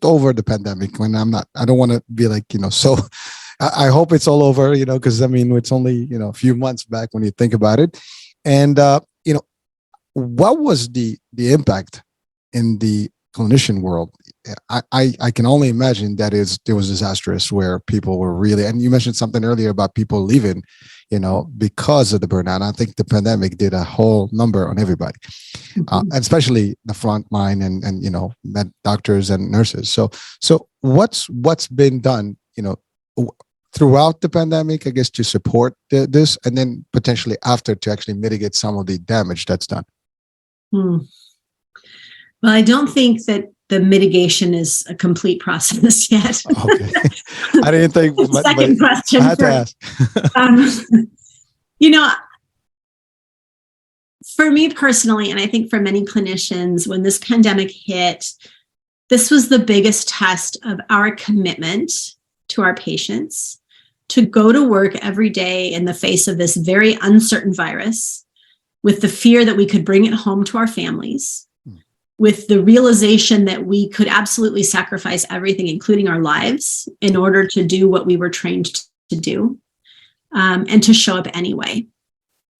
over the pandemic. When I don't want to be like, so I hope it's all over, because it's only, a few months back when you think about it. And, what was the impact in the clinician world? I can only imagine that it was disastrous, where people were really, and you mentioned something earlier about people leaving, because of the burnout. I think the pandemic did a whole number on everybody, and especially the front line and doctors and nurses. So what's been done, throughout the pandemic, I guess, to support this, and then potentially after, to actually mitigate some of the damage that's done? Well, I don't think that the mitigation is a complete process yet. Okay. I didn't think. Second question. I had to ask. For me personally, and I think for many clinicians, when this pandemic hit, this was the biggest test of our commitment to our patients, to go to work every day in the face of this very uncertain virus, with the fear that we could bring it home to our families, with the realization that we could absolutely sacrifice everything, including our lives, in order to do what we were trained to do. and to show up anyway.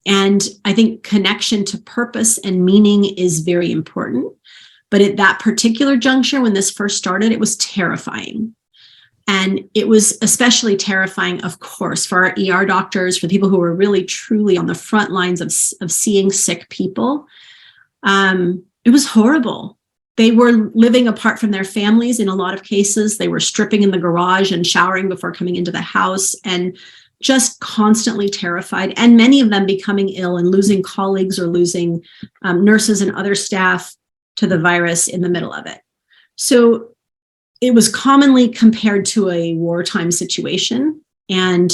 And I think connection to purpose and meaning is very important. But at that particular juncture, when this first started, it was terrifying. And it was especially terrifying, of course, for our ER doctors, for people who were really truly on the front lines of seeing sick people. It was horrible. They were living apart from their families in a lot of cases. They were stripping in the garage and showering before coming into the house and just constantly terrified. And many of them becoming ill and losing colleagues or losing nurses and other staff to the virus in the middle of it. So it was commonly compared to a wartime situation. And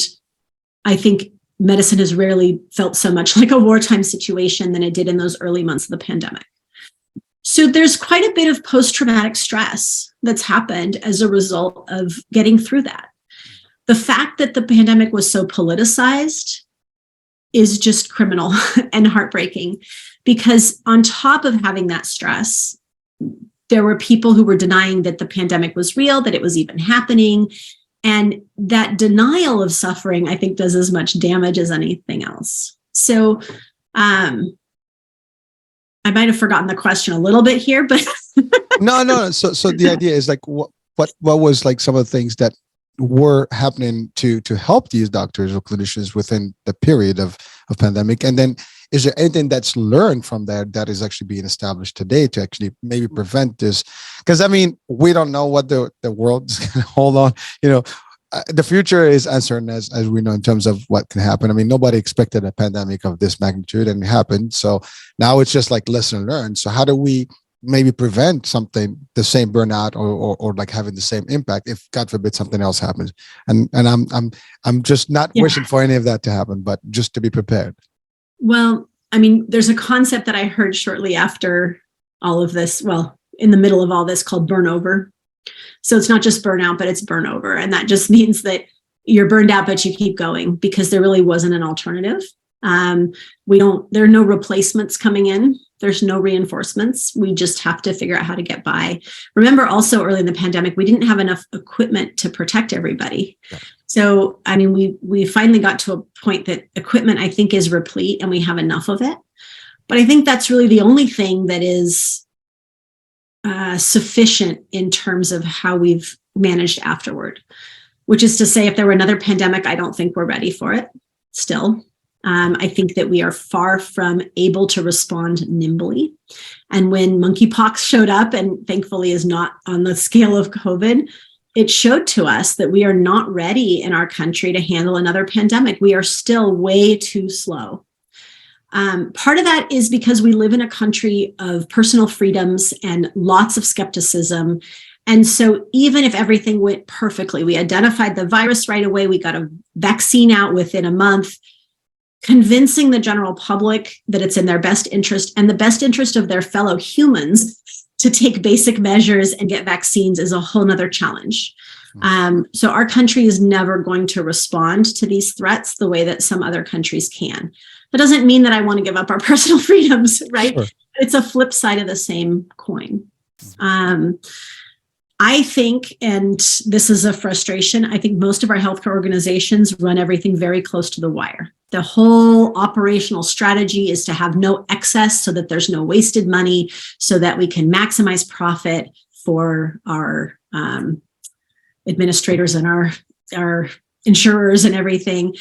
I think medicine has rarely felt so much like a wartime situation than it did in those early months of the pandemic. So there's quite a bit of post-traumatic stress that's happened as a result of getting through that. The fact that the pandemic was so politicized is just criminal and heartbreaking, because on top of having that stress, there were people who were denying that the pandemic was real, that it was even happening. And that denial of suffering, I think, does as much damage as anything else. So I might have forgotten the question a little bit here, but no. So the idea is like, what was like some of the things that were happening to help these doctors or clinicians within the period of pandemic? And then is there anything that's learned from that is actually being established today to actually maybe prevent this? Because I mean, we don't know what the world's going to hold on. The future is uncertain as we know in terms of what can happen. I mean, nobody expected a pandemic of this magnitude, and it happened. So now it's just like lesson learned. So how do we maybe prevent the same burnout or like having the same impact if God forbid something else happens? And I'm just not wishing for any of that to happen, but just to be prepared. Well, I mean, there's a concept that I heard shortly after all of this, well, in the middle of all this, called burnover. So it's not just burnout, but it's burnover. And that just means that you're burned out, but you keep going because there really wasn't an alternative. There are no replacements coming in. There's no reinforcements. We just have to figure out how to get by. Remember, also early in the pandemic, we didn't have enough equipment to protect everybody. Yeah. So, I mean, we finally got to a point that equipment, I think, is replete and we have enough of it. But I think that's really the only thing that is sufficient in terms of how we've managed afterward, which is to say, if there were another pandemic, I don't think we're ready for it still. I think that we are far from able to respond nimbly. And when monkeypox showed up, and thankfully is not on the scale of COVID, it showed to us that we are not ready in our country to handle another pandemic. We are still way too slow. Part of that is because we live in a country of personal freedoms and lots of skepticism. And so even if everything went perfectly, we identified the virus right away, we got a vaccine out within a month, convincing the general public that it's in their best interest and the best interest of their fellow humans to take basic measures and get vaccines is a whole nother challenge. So our country is never going to respond to these threats the way that some other countries can. That doesn't mean that I want to give up our personal freedoms, right? Sure. It's a flip side of the same coin. I think, and this is a frustration, I think most of our healthcare organizations run everything very close to the wire. The whole operational strategy is to have no excess so that there's no wasted money, so that we can maximize profit for our administrators and our insurers and everything.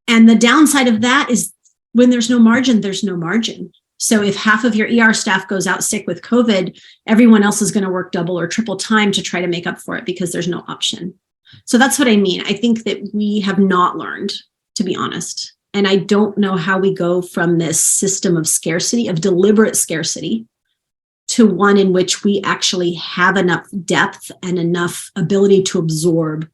And the downside of that is when there's no margin, there's no margin. So if half of your ER staff goes out sick with COVID, everyone else is going to work double or triple time to try to make up for it because there's no option. So that's what I mean. I think that we have not learned, to be honest. And I don't know how we go from this system of scarcity, of deliberate scarcity, to one in which we actually have enough depth and enough ability to absorb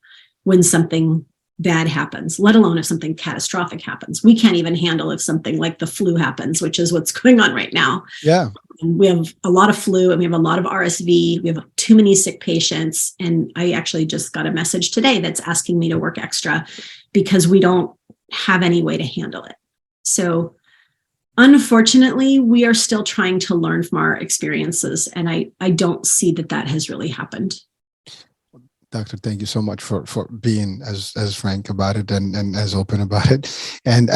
when something bad happens, let alone if something catastrophic happens. We can't even handle if something like the flu happens, which is what's going on right now. Yeah. And we have a lot of flu and we have a lot of RSV. We have too many sick patients. And I actually just got a message today that's asking me to work extra because we don't have any way to handle it. So unfortunately, we are still trying to learn from our experiences. And I don't see that has really happened. Doctor, thank you so much for being as frank about it and as open about it. And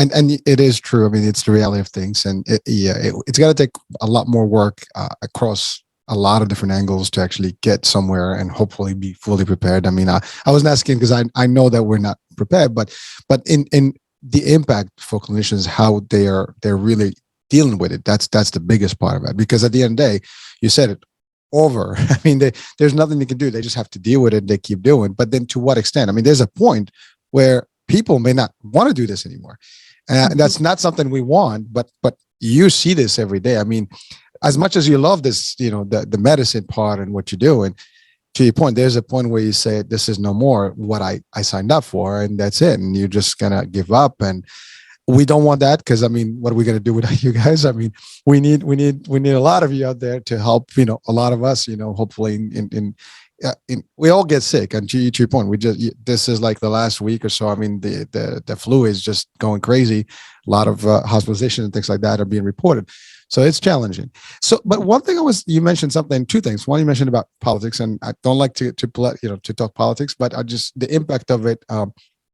it is true. I mean, it's the reality of things, and it's got to take a lot more work across a lot of different angles to actually get somewhere and hopefully be fully prepared. I mean, I wasn't asking because I know that we're not prepared, but in the impact for clinicians, how they're really dealing with it. That's the biggest part of it, because at the end of the day, you said it over. I mean, there's nothing they can do. They just have to deal with it. They keep doing. But then to what extent? I mean, there's a point where people may not want to do this anymore. And that's not something we want, but you see this every day. I mean, as much as you love this, the medicine part and what you're doing, to your point, there's a point where you say, this is no more what I signed up for, and that's it. And you're just going to give up. And we don't want that, because I mean, what are we going to do without you guys? I mean, we need a lot of you out there to help. A lot of us. Hopefully, we all get sick. And to your point, this is like the last week or so. I mean, the flu is just going crazy. A lot of hospitalization and things like that are being reported. So it's challenging. So, but one thing you mentioned two things. One, you mentioned about politics, and I don't like to talk politics, but the impact of it.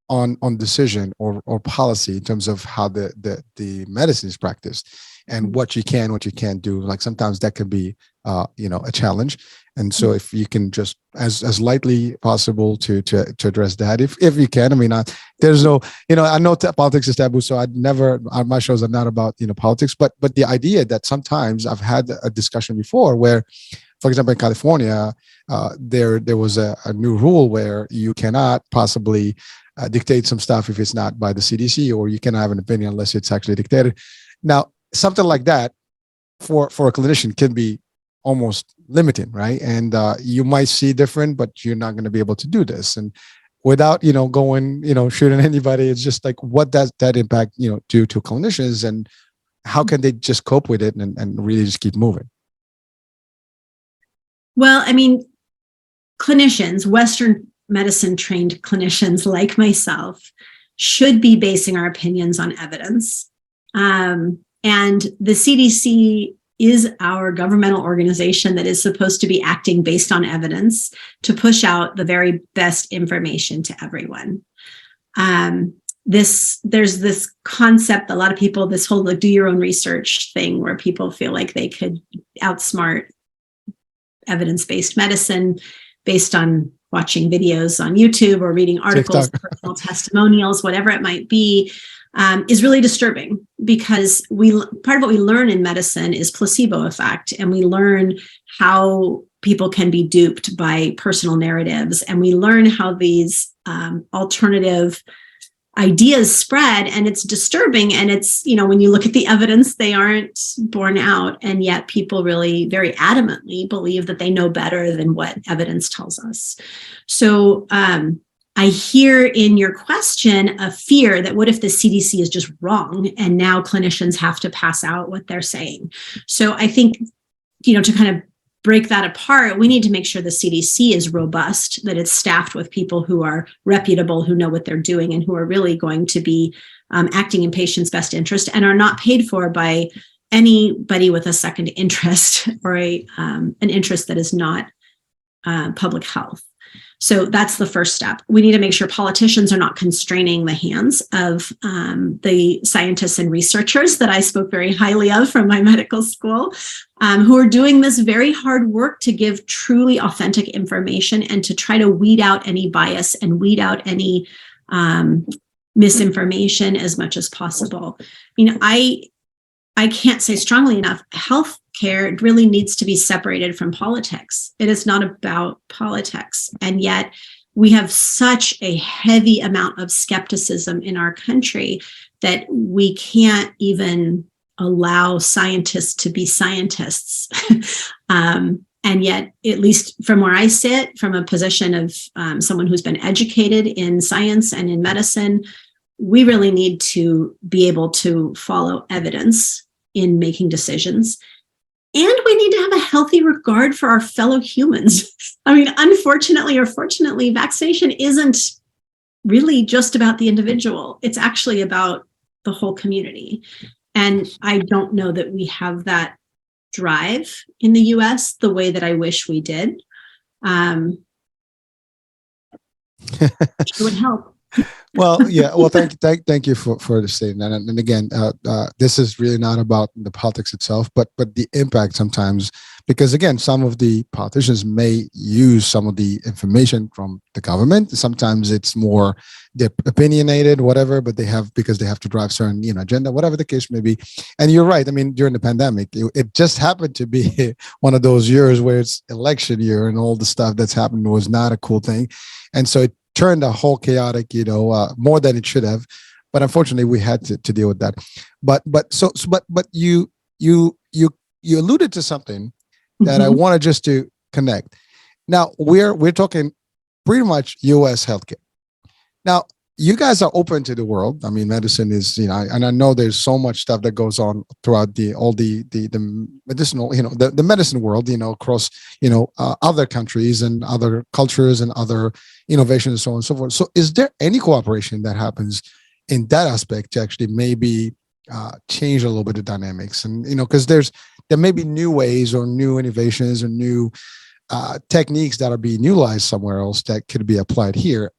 On decision or policy in terms of how the medicine is practiced and what you can't do. Like sometimes that can be a challenge. And so if you can just as lightly possible to address that, if you can. I mean, there's no, I know politics is taboo, so my shows are not about politics, but the idea that sometimes I've had a discussion before where, for example, in California, there was a new rule where you cannot possibly dictate some stuff if it's not by the CDC, or you cannot have an opinion unless it's actually dictated. Now, something like that for a clinician can be almost limiting, right? And you might see different, but you're not going to be able to do this. And without, going, shooting anybody, it's just like, what does that impact, do to clinicians, and how can they just cope with it and really just keep moving? Well, I mean, clinicians, Western medicine trained clinicians like myself, should be basing our opinions on evidence. And the CDC is our governmental organization that is supposed to be acting based on evidence to push out the very best information to everyone. There's this concept, a lot of people, this whole do your own research thing, where people feel like they could outsmart evidence-based medicine based on watching videos on YouTube or reading articles, personal testimonials, whatever it might be, is really disturbing, because part of what we learn in medicine is placebo effect, and we learn how people can be duped by personal narratives, and we learn how these alternative ideas spread, and it's disturbing. And it's, when you look at the evidence, they aren't borne out. And yet people really very adamantly believe that they know better than what evidence tells us. So I hear in your question a fear that what if the CDC is just wrong and now clinicians have to pass out what they're saying? So I think, to kind of break that apart, we need to make sure the CDC is robust, that it's staffed with people who are reputable, who know what they're doing, and who are really going to be acting in patients' best interest and are not paid for by anybody with a second interest or an interest that is not public health. So that's the first step. We need to make sure politicians are not constraining the hands of the scientists and researchers that I spoke very highly of from my medical school, who are doing this very hard work to give truly authentic information and to try to weed out any bias and weed out any misinformation as much as possible. I can't say strongly enough, healthcare really needs to be separated from politics. It is not about politics. And yet we have such a heavy amount of skepticism in our country that we can't even allow scientists to be scientists. And yet, at least from where I sit, from a position of someone who's been educated in science and in medicine, we really need to be able to follow evidence in making decisions. And we need to have a healthy regard for our fellow humans. I mean, unfortunately or fortunately, vaccination isn't really just about the individual. It's actually about the whole community. And I don't know that we have that drive in the US the way that I wish we did. It would help. Well, yeah. Well, thank you for the statement. And again, this is really not about the politics itself, but the impact sometimes, because again, some of the politicians may use some of the information from the government. Sometimes it's more they're opinionated, whatever, but because they have to drive certain agenda, whatever the case may be. And you're right. I mean, during the pandemic, it just happened to be one of those years where it's election year, and all the stuff that's happened was not a cool thing, and so it turned a whole chaotic, more than it should have. But unfortunately, we had to deal with that. But you alluded to something that I wanted just to connect. Now we're talking pretty much U.S. healthcare. Now you guys are open to the world. I mean, medicine is, and I know there's so much stuff that goes on throughout the medicinal, the medicine world, across, other countries and other cultures and other innovations and so on and so forth. So is there any cooperation that happens in that aspect to actually maybe change a little bit of dynamics? And, because there may be new ways or new innovations or new techniques that are being utilized somewhere else that could be applied here.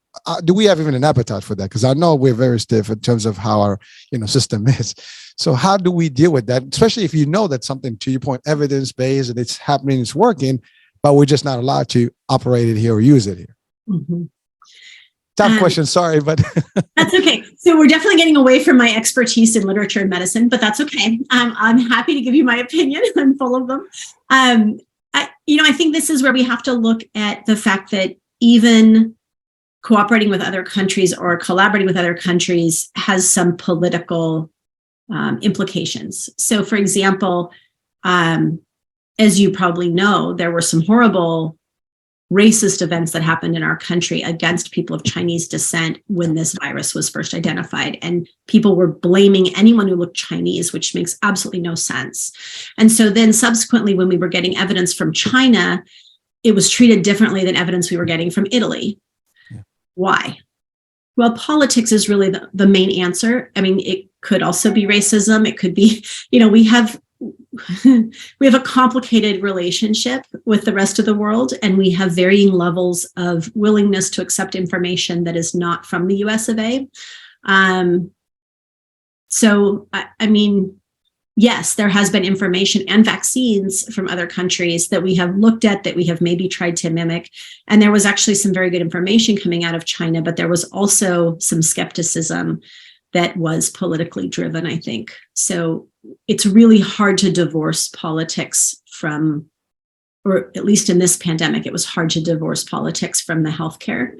Do we have even an appetite for that? Because I know we're very stiff in terms of how our system is. So how do we deal with that? Especially if that's something, to your point, evidence-based and it's happening, it's working, but we're just not allowed to operate it here or use it here. Mm-hmm. Tough question, sorry, but that's okay. So we're definitely getting away from my expertise in literature and medicine, but that's okay. I'm happy to give you my opinion. I'm full of them. I think this is where we have to look at the fact that even cooperating with other countries or collaborating with other countries has some political implications. So, for example, as you probably know, there were some horrible racist events that happened in our country against people of Chinese descent when this virus was first identified. And people were blaming anyone who looked Chinese, which makes absolutely no sense. And so then subsequently, when we were getting evidence from China, it was treated differently than evidence we were getting from Italy. Why? Well, politics is really the main answer. I mean, it could also be racism. It could be, we have a complicated relationship with the rest of the world, and we have varying levels of willingness to accept information that is not from the US of A. So, I mean, yes, there has been information and vaccines from other countries that we have looked at, that we have maybe tried to mimic. And there was actually some very good information coming out of China, but there was also some skepticism that was politically driven, I think. So it's really hard to divorce politics from, or at least in this pandemic, it was hard to divorce politics from the healthcare.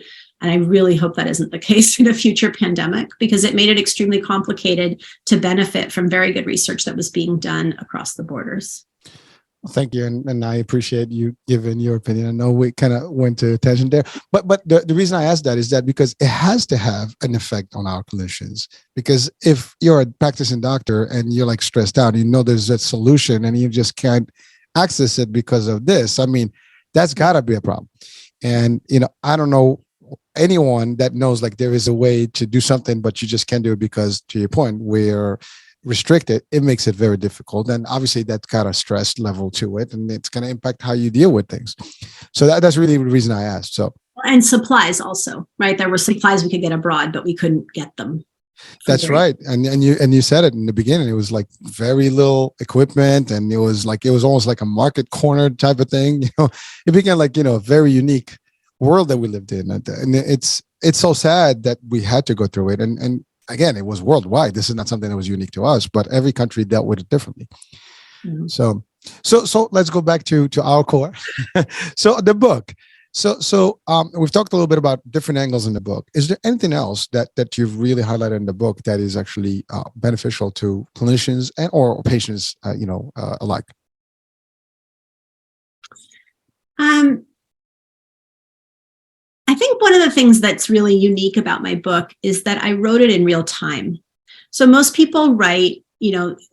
And I really hope that isn't the case in a future pandemic, because it made it extremely complicated to benefit from very good research that was being done across the borders. Well, thank you. And I appreciate you giving your opinion. I know we kind of went to tangent there, but the reason I asked that is that because it has to have an effect on our clinicians. Because if you're a practicing doctor and you're like stressed out, there's a solution and you just can't access it because of this, I mean, that's gotta be a problem. And, I don't know anyone that knows like there is a way to do something, but you just can't do it because, to your point, we're restricted. It makes it very difficult. And obviously that's got a stress level to it, and it's going to impact how you deal with things. So that's really the reason I asked. So, and supplies also, right? There were supplies we could get abroad, but we couldn't get them. That's right. And you said it in the beginning, it was like very little equipment, and it was almost like a market corner type of thing. It became like, a very unique world that we lived in. And it's so sad that we had to go through it. And again, it was worldwide. This is not something that was unique to us, but every country dealt with it differently. Mm-hmm. So let's go back to our core. So the book. So we've talked a little bit about different angles in the book. Is there anything else that you've really highlighted in the book that is actually beneficial to clinicians and or patients, alike? I think one of the things that's really unique about my book is that I wrote it in real time. So most people write,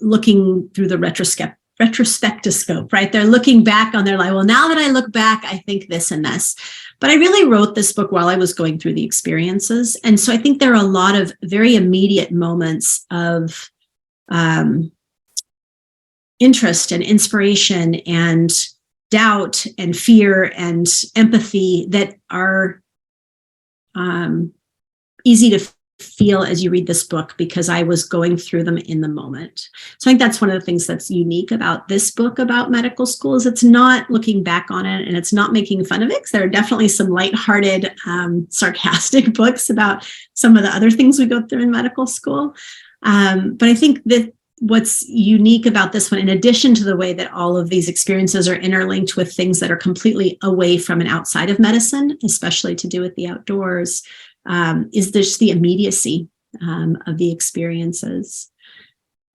looking through the retrospectoscope, right? They're looking back on their life. Well, now that I look back, I think this and this. But I really wrote this book while I was going through the experiences. And so I think there are a lot of very immediate moments of interest and inspiration and doubt and fear and empathy that are easy to feel as you read this book, because I was going through them in the moment. So I think that's one of the things that's unique about this book about medical school, is it's not looking back on it and it's not making fun of it, because there are definitely some lighthearted, sarcastic books about some of the other things we go through in medical school. But I think that what's unique about this one, in addition to the way that all of these experiences are interlinked with things that are completely away from and outside of medicine, especially to do with the outdoors, is there's the immediacy of the experiences.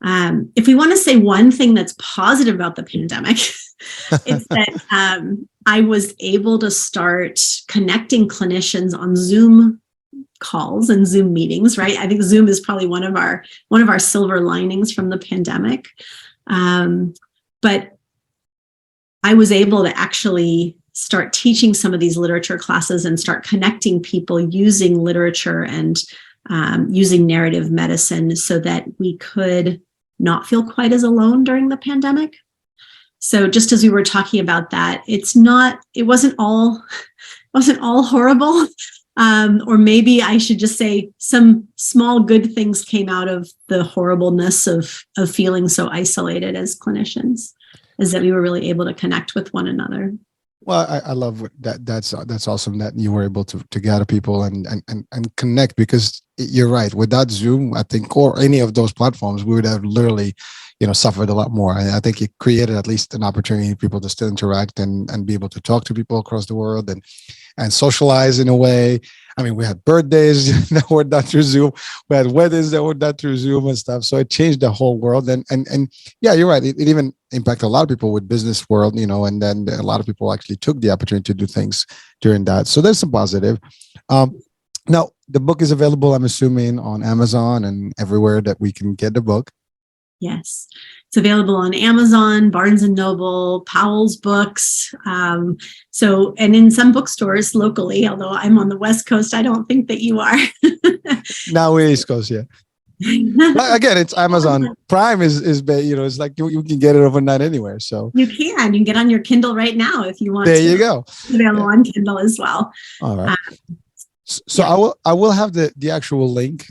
If we want to say one thing that's positive about the pandemic, it's that I was able to start connecting clinicians on Zoom calls and Zoom meetings, right? I think Zoom is probably one of our silver linings from the pandemic. But I was able to actually start teaching some of these literature classes and start connecting people using literature and using narrative medicine, so that we could not feel quite as alone during the pandemic. So just as we were talking about that, it wasn't all horrible. Or maybe I should just say some small good things came out of the horribleness of feeling so isolated as clinicians, is that we were really able to connect with one another. Well, I love that. That's awesome that you were able to gather people and connect, because you're right. Without Zoom, I think, or any of those platforms, we would have literally, suffered a lot more. I think it created at least an opportunity for people to still interact and be able to talk to people across the world and socialize in a way. I mean, we had birthdays that were done through Zoom. We had weddings that were done through Zoom and stuff. So it changed the whole world. And yeah, you're right. It even impacted a lot of people with business world, and then a lot of people actually took the opportunity to do things during that. So there's some positive. Now, the book is available, I'm assuming, on Amazon and everywhere that we can get the book. Yes, it's available on Amazon, Barnes and Noble, Powell's Books. And in some bookstores locally, although I'm on the West Coast, I don't think that you are. Now we're East Coast, yeah. But again, it's Amazon Prime is it's like you can get it overnight anywhere. So you can get on your Kindle right now if you want. There you go. It's available on Kindle as well. All right. So yeah. I will have the actual link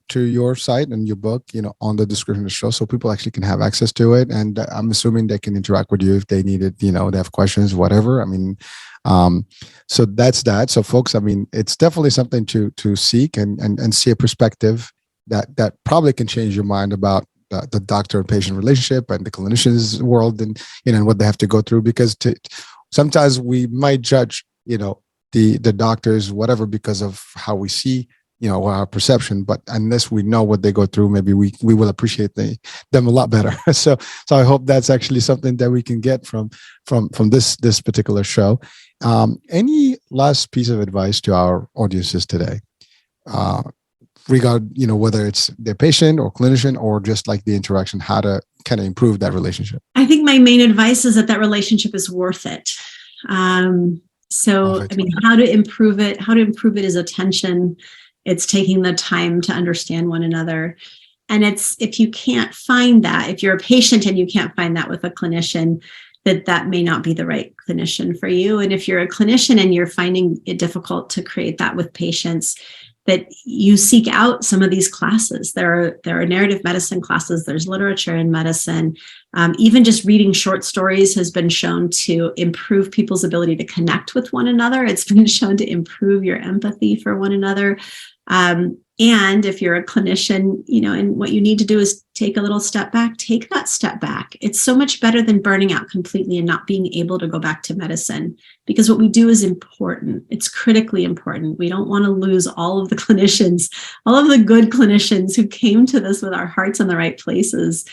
to your site and your book, on the description of the show, so people actually can have access to it. And I'm assuming they can interact with you if they need it, they have questions, whatever. I mean, so that's that. So folks, I mean, it's definitely something to seek and see a perspective that probably can change your mind about the doctor and patient relationship and the clinician's world and, and what they have to go through, because sometimes we might judge, the doctors, whatever, because of how we see, our perception. But unless we know what they go through, maybe we will appreciate them a lot better. So I hope that's actually something that we can get from this particular show. Any last piece of advice to our audiences today, whether it's their patient or clinician or just like the interaction, how to kind of improve that relationship? I think my main advice is that relationship is worth it. So, I mean, how to improve it is attention. It's taking the time to understand one another. And if you can't find that, if you're a patient and you can't find that with a clinician, that may not be the right clinician for you. And if you're a clinician and you're finding it difficult to create that with patients, that you seek out some of these classes. There are narrative medicine classes, there's literature in medicine. Even just reading short stories has been shown to improve people's ability to connect with one another. It's been shown to improve your empathy for one another. And if you're a clinician, and what you need to do is take a little step back, take that step back. It's so much better than burning out completely and not being able to go back to medicine, because what we do is important. It's critically important. We don't want to lose all of the clinicians, all of the good clinicians who came to this with our hearts in the right places.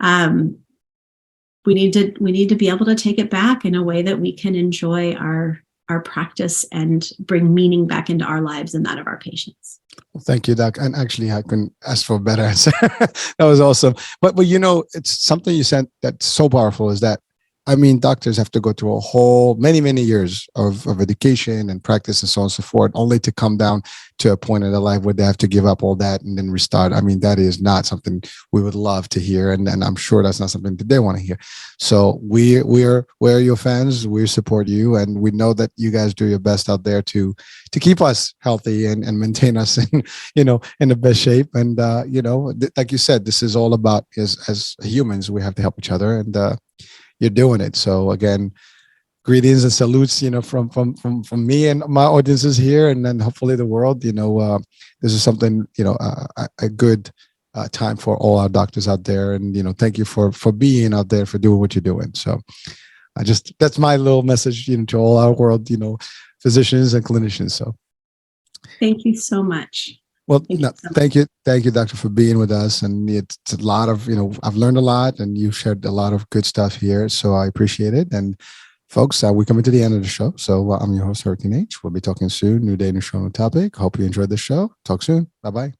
We need to be able to take it back in a way that we can enjoy our practice and bring meaning back into our lives and that of our patients. Well, thank you, Doc. And actually, I couldn't ask for a better answer. That was awesome. But it's something you said that's so powerful, is that I mean, doctors have to go through a whole many years of education and practice and so on and so forth, only to come down to a point in their life where they have to give up all that and then restart. I mean, that is not something we would love to hear, and I'm sure that's not something that they want to hear. So we're your fans. We support you, and we know that you guys do your best out there to keep us healthy and maintain us in in the best shape. And like you said, this is all about as humans, we have to help each other, and you're doing it. So again, greetings and salutes, from me and my audiences here, and then hopefully the world. This is something, a good time for all our doctors out there, and thank you for being out there, for doing what you're doing. So that's my little message, to all our world, physicians and clinicians. So thank you so much. Well, thank you, Doctor, for being with us. And it's a lot of, I've learned a lot, and you've shared a lot of good stuff here. So I appreciate it. And folks, we're coming to the end of the show. So I'm your host, Hurricane H. We'll be talking soon. New day, new show, new topic. Hope you enjoyed the show. Talk soon. Bye-bye.